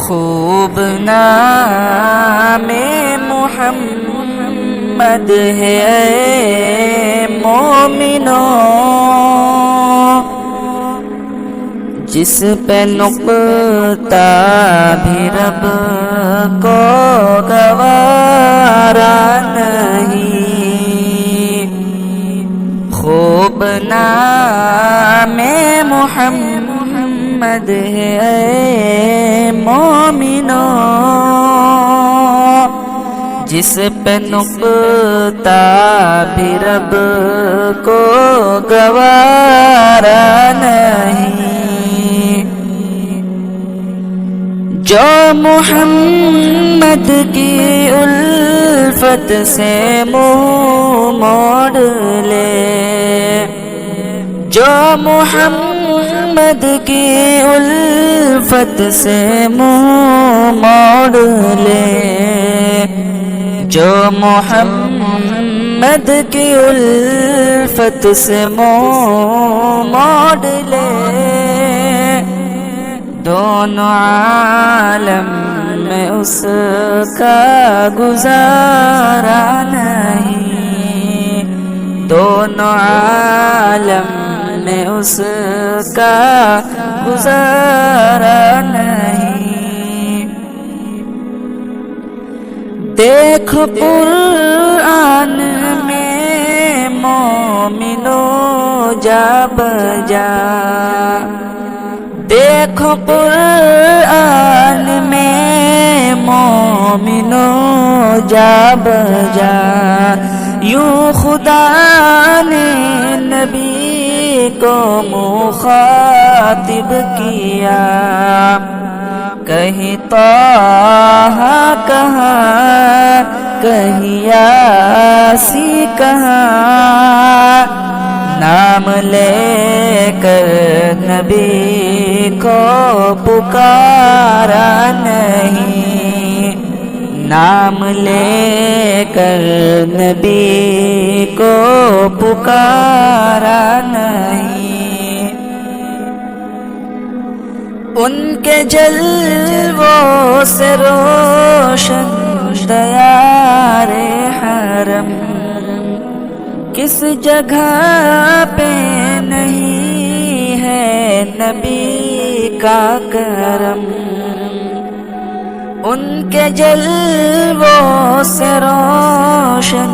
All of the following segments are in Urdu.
خوب نام محمد ہے اے مومنوں، جس پہ نقطہ بھی رب کو گوارا نہیں۔ خوب نام محمد ہے اے مومنوں، جس پہ نقطہ بھی رب کو گوارا نہیں۔ جو محمد کی الفت سے منہ موڑ لے، جو محمد کی الفت سے منہ موڑ لے، جو محمد کی الفت سے منہ موڑ لے، دونوں عالم میں اس کا گزارا نہیں، دونوں عالم میں اس کا گزارا نہیں۔ دیکھ قرآن میں مومنوں جا بجا، دیکھو قرآن میں مومنوں جا بجا، یوں خدا نے نبی کو مخاطب کیا، کہیں طٰہٰ کہاں، کہیں یاسین کہاں، نام لے کر نبی کو پکارا نہیں، نام لے کر نبی کو پکارا نہیں۔ ان کے جلووں سے روشن دیار حرم، کس جگہ پہ نہیں ہے نبی کا کرم، ان کے جلووں سے روشن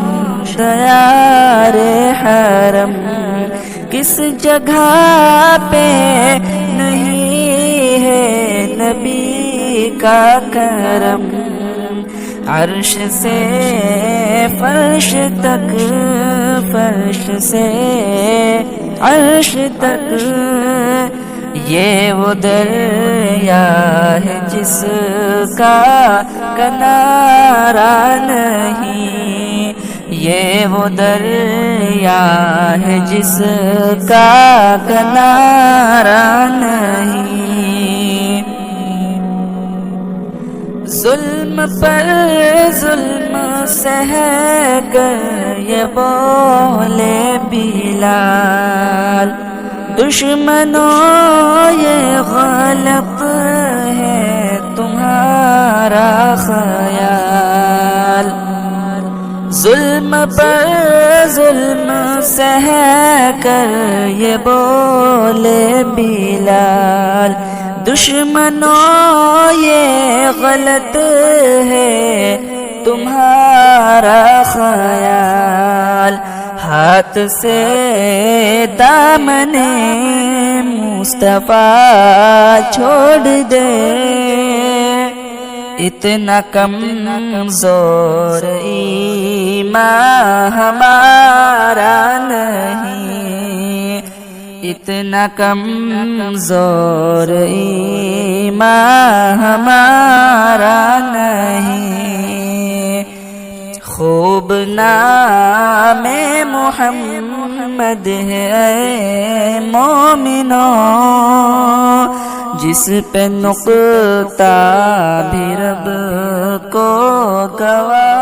دیار حرم، کس جگہ پہ نہیں ہے نبی کا کرم۔ عرش سے فرش تک، فرش سے عرش تک، یہ وہ دریا ہے جس کا کنارہ نہیں، یہ وہ دریا ہے جس کا کنارہ نہیں۔ ظلم پر ظلم سہ کر یہ بولے بلال، دشمنوں یہ غلط ہے تمہارا خیال، ظلم پر ظلم سہ کر یہ بولے بلال، دشمنوں یہ غلط ہے تمہارا خیال، ہاتھ سے دامن مصطفیٰ چھوڑ دے، اتنا کمزور ایمان ہمارا نہیں، اتنا کمزور ایمان ہمارا نہیں۔ خوب نام محمد ہے اے مومنوں، جس پہ نقطہ بھی رب کو گوارا